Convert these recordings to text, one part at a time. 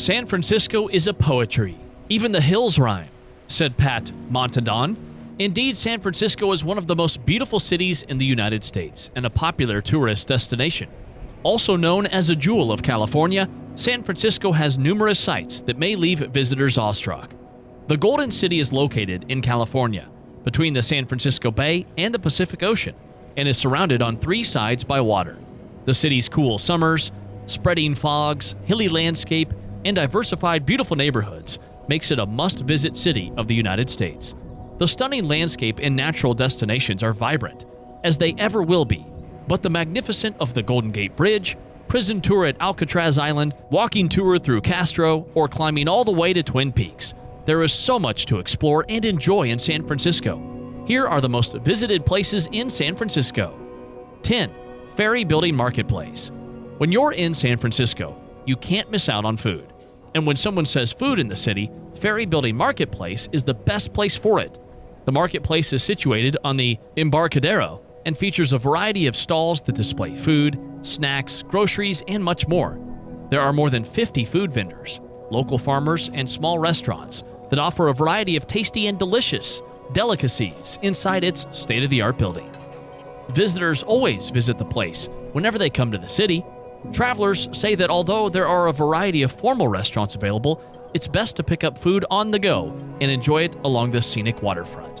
San Francisco is a poetry. Even the hills rhyme, said Pat Montandon. Indeed, San Francisco is one of the most beautiful cities in the United States and a popular tourist destination. Also known as a jewel of California, San Francisco has numerous sights that may leave visitors awestruck. The Golden City is located in California, between the San Francisco Bay and the Pacific Ocean, and is surrounded on three sides by water. The city's cool summers, spreading fogs, hilly landscape, and diversified beautiful neighborhoods makes it a must-visit city of the United States. The stunning landscape and natural destinations are vibrant, as they ever will be, but the magnificent of the Golden Gate Bridge, prison tour at Alcatraz Island, walking tour through Castro, or climbing all the way to Twin Peaks, there is so much to explore and enjoy in San Francisco. Here are the most visited places in San Francisco. 10. Ferry Building Marketplace. When you're in San Francisco, you can't miss out on food. And when someone says food in the city, Ferry Building Marketplace is the best place for it. The marketplace is situated on the Embarcadero and features a variety of stalls that display food, snacks, groceries, and much more. There are more than 50 food vendors, local farmers, and small restaurants that offer a variety of tasty and delicious delicacies inside its state-of-the-art building. Visitors always visit the place whenever they come to the city. Travelers say that although there are a variety of formal restaurants available, it's best to pick up food on the go and enjoy it along the scenic waterfront.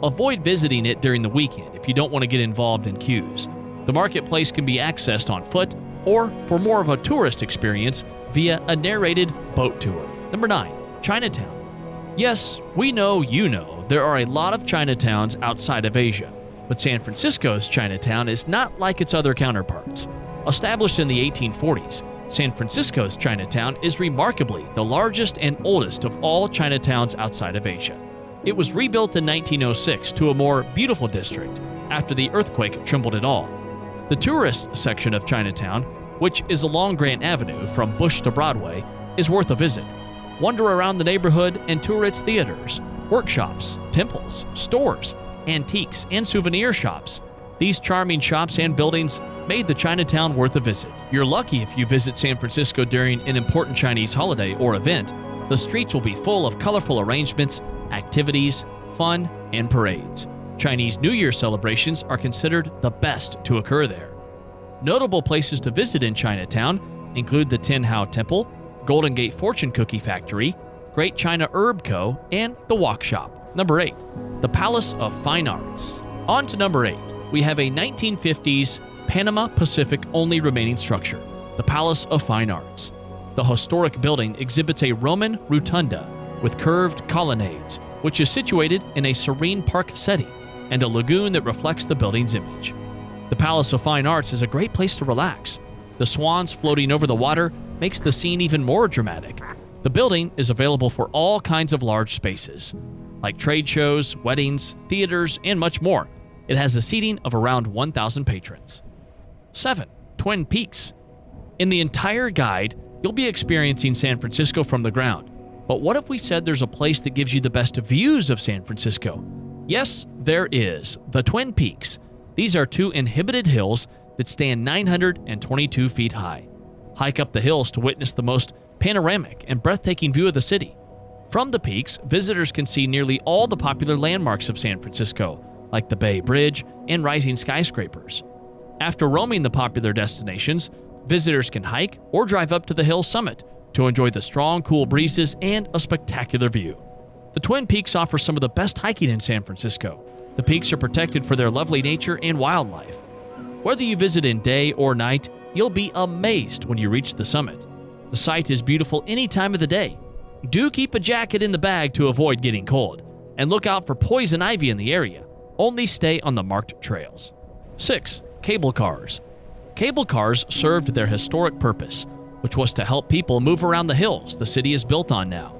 Avoid visiting it during the weekend if you don't want to get involved in queues. The marketplace can be accessed on foot or, for more of a tourist experience, via a narrated boat tour. Number 9. Chinatown. Yes, we know you know there are a lot of Chinatowns outside of Asia, but San Francisco's Chinatown is not like its other counterparts. Established in the 1840s, San Francisco's Chinatown is remarkably the largest and oldest of all Chinatowns outside of Asia. It was rebuilt in 1906 to a more beautiful district after the earthquake trembled it all. The tourist section of Chinatown, which is along Grant Avenue from Bush to Broadway, is worth a visit. Wander around the neighborhood and tour its theaters, workshops, temples, stores, antiques, and souvenir shops. These charming shops and buildings made the Chinatown worth a visit. You're lucky if you visit San Francisco during an important Chinese holiday or event. The streets will be full of colorful arrangements, activities, fun, and parades. Chinese New Year celebrations are considered the best to occur there. Notable places to visit in Chinatown include the Tin Hau Temple, Golden Gate Fortune Cookie Factory, Great China Herb Co., and the Walk Shop. Number 8. The Palace of Fine Arts. On to number 8. We have a 1950s Panama Pacific only remaining structure, the Palace of Fine Arts. The historic building exhibits a Roman rotunda with curved colonnades, which is situated in a serene park setting and a lagoon that reflects the building's image. The Palace of Fine Arts is a great place to relax. The swans floating over the water makes the scene even more dramatic. The building is available for all kinds of large spaces, like trade shows, weddings, theaters, and much more. It has a seating of around 1,000 patrons. 7. Twin Peaks. In the entire guide, you'll be experiencing San Francisco from the ground. But what if we said there's a place that gives you the best views of San Francisco? Yes, there is. The Twin Peaks. These are two inhabited hills that stand 922 feet high. Hike up the hills to witness the most panoramic and breathtaking view of the city. From the peaks, visitors can see nearly all the popular landmarks of San Francisco, like the Bay Bridge and rising skyscrapers. After roaming the popular destinations, visitors can hike or drive up to the hill summit to enjoy the strong, cool breezes and a spectacular view. The Twin Peaks offer some of the best hiking in San Francisco. The peaks are protected for their lovely nature and wildlife. Whether you visit in day or night, you'll be amazed when you reach the summit. The site is beautiful any time of the day. Do keep a jacket in the bag to avoid getting cold, and look out for poison ivy in the area. Only stay on the marked trails. 6. Cable cars. Cable cars served their historic purpose, which was to help people move around the hills the city is built on now.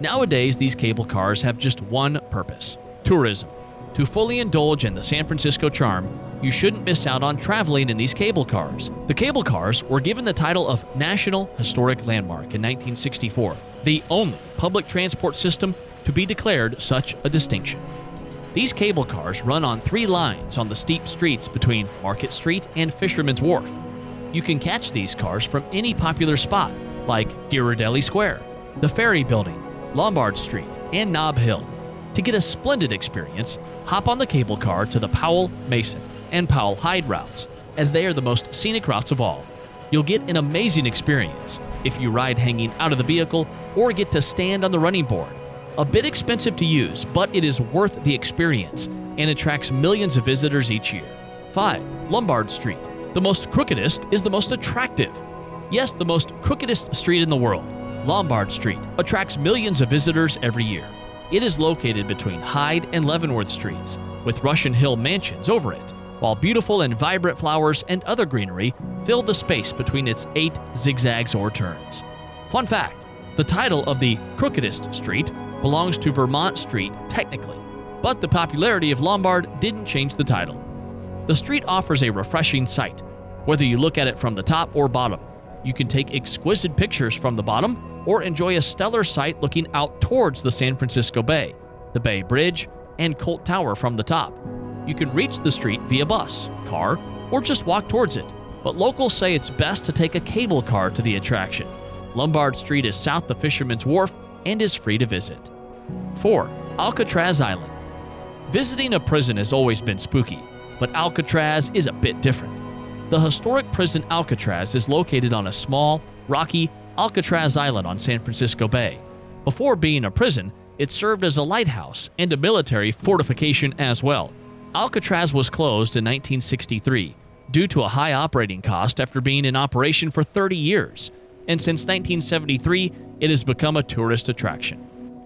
Nowadays, these cable cars have just one purpose: tourism. To fully indulge in the San Francisco charm, you shouldn't miss out on traveling in these cable cars. The cable cars were given the title of National Historic Landmark in 1964, the only public transport system to be declared such a distinction. These cable cars run on 3 lines on the steep streets between Market Street and Fisherman's Wharf. You can catch these cars from any popular spot, like Ghirardelli Square, the Ferry Building, Lombard Street, and Nob Hill. To get a splendid experience, hop on the cable car to the Powell, Mason, and Powell Hyde routes, as they are the most scenic routes of all. You'll get an amazing experience if you ride hanging out of the vehicle or get to stand on the running board. A bit expensive to use, but it is worth the experience and attracts millions of visitors each year. 5. Lombard Street. The most crookedest is the most attractive. Yes, the most crookedest street in the world, Lombard Street, attracts millions of visitors every year. It is located between Hyde and Leavenworth Streets, with Russian Hill mansions over it, while beautiful and vibrant flowers and other greenery fill the space between its 8 zigzags or turns. Fun fact, the title of the crookedest street belongs to Vermont Street technically, but the popularity of Lombard didn't change the title. The street offers a refreshing sight, whether you look at it from the top or bottom. You can take exquisite pictures from the bottom or enjoy a stellar sight looking out towards the San Francisco Bay, the Bay Bridge, and Colt Tower from the top. You can reach the street via bus, car, or just walk towards it, but locals say it's best to take a cable car to the attraction. Lombard Street is south of Fisherman's Wharf and is free to visit. 4. Alcatraz Island. Visiting a prison has always been spooky, but Alcatraz is a bit different. The historic prison Alcatraz is located on a small, rocky Alcatraz Island on San Francisco Bay. Before being a prison, it served as a lighthouse and a military fortification as well. Alcatraz was closed in 1963 due to a high operating cost after being in operation for 30 years, and since 1973, it has become a tourist attraction.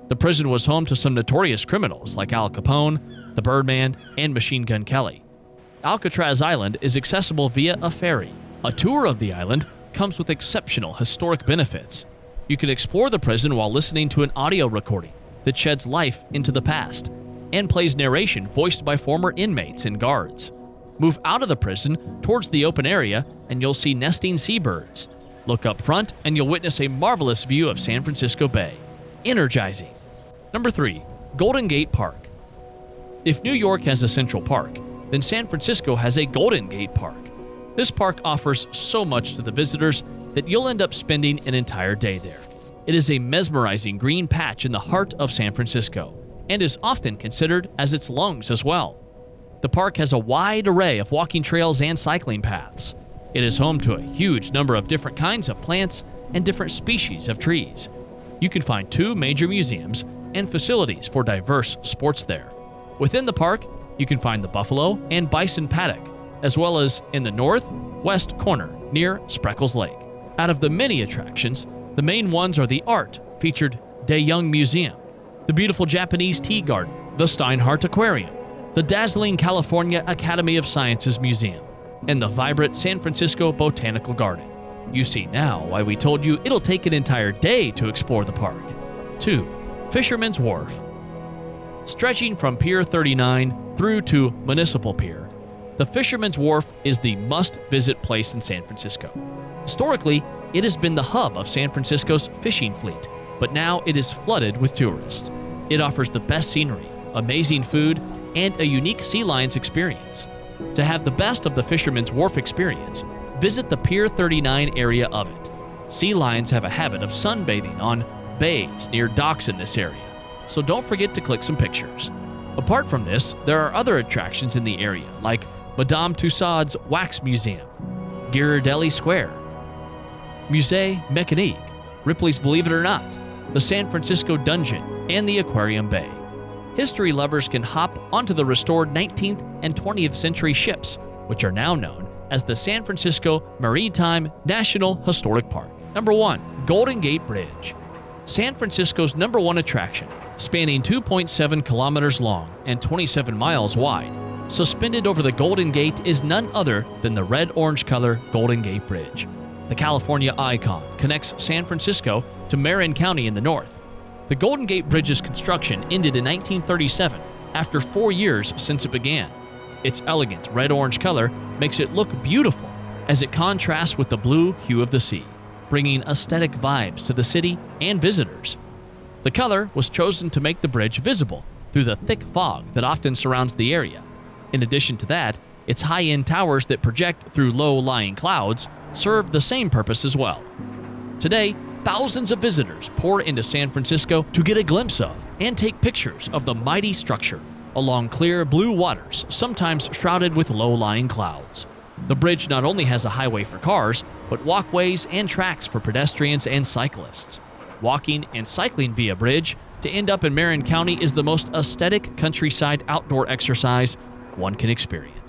The prison was home to some notorious criminals like Al Capone, the Birdman, and Machine Gun Kelly. Alcatraz Island is accessible via a ferry. A tour of the island comes with exceptional historic benefits. You can explore the prison while listening to an audio recording that sheds life into the past and plays narration voiced by former inmates and guards. Move out of the prison towards the open area and you'll see nesting seabirds. Look up front and you'll witness a marvelous view of San Francisco Bay. Energizing. Number 3. Golden Gate Park. If New York has a Central Park, then San Francisco has a Golden Gate Park. This park offers so much to the visitors that you'll end up spending an entire day there. It is a mesmerizing green patch in the heart of San Francisco and is often considered as its lungs as well. The park has a wide array of walking trails and cycling paths. It is home to a huge number of different kinds of plants and different species of trees. You can find 2 major museums and facilities for diverse sports there. Within the park, you can find the buffalo and bison paddock, as well as in the northwest corner near Spreckles Lake. Out of the many attractions, the main ones are the art-featured De Young Museum, the beautiful Japanese Tea Garden, the Steinhardt Aquarium, the dazzling California Academy of Sciences Museum, and the vibrant San Francisco Botanical Garden. You see now why we told you it'll take an entire day to explore the park. 2. Fisherman's Wharf. Stretching from Pier 39 through to Municipal Pier, the Fisherman's Wharf is the must-visit place in San Francisco. Historically, it has been the hub of San Francisco's fishing fleet, but now it is flooded with tourists. It offers the best scenery, amazing food, and a unique sea lions experience. To have the best of the Fisherman's Wharf experience, visit the Pier 39 area of it. Sea lions have a habit of sunbathing on bays near docks in this area, so don't forget to click some pictures. Apart from this, there are other attractions in the area, like Madame Tussauds Wax Museum, Ghirardelli Square, Musée Mécanique, Ripley's Believe It or Not, the San Francisco Dungeon, and the Aquarium Bay. History lovers can hop onto the restored 19th and 20th century ships, which are now known as the San Francisco Maritime National Historic Park. Number 1. Golden Gate Bridge. San Francisco's number 1 attraction, spanning 2.7 kilometers long and 27 miles wide, suspended over the Golden Gate is none other than the red-orange color Golden Gate Bridge. The California icon connects San Francisco to Marin County in the north. The Golden Gate Bridge's construction ended in 1937, after 4 years since it began. Its elegant red-orange color makes it look beautiful as it contrasts with the blue hue of the sea, bringing aesthetic vibes to the city and visitors. The color was chosen to make the bridge visible through the thick fog that often surrounds the area. In addition to that, its high-end towers that project through low-lying clouds serve the same purpose as well. Today, Thousands of visitors pour into San Francisco to get a glimpse of and take pictures of the mighty structure along clear blue waters, sometimes shrouded with low-lying clouds. The bridge not only has a highway for cars, but walkways and tracks for pedestrians and cyclists. Walking and cycling via bridge to end up in Marin County is the most aesthetic countryside outdoor exercise one can experience.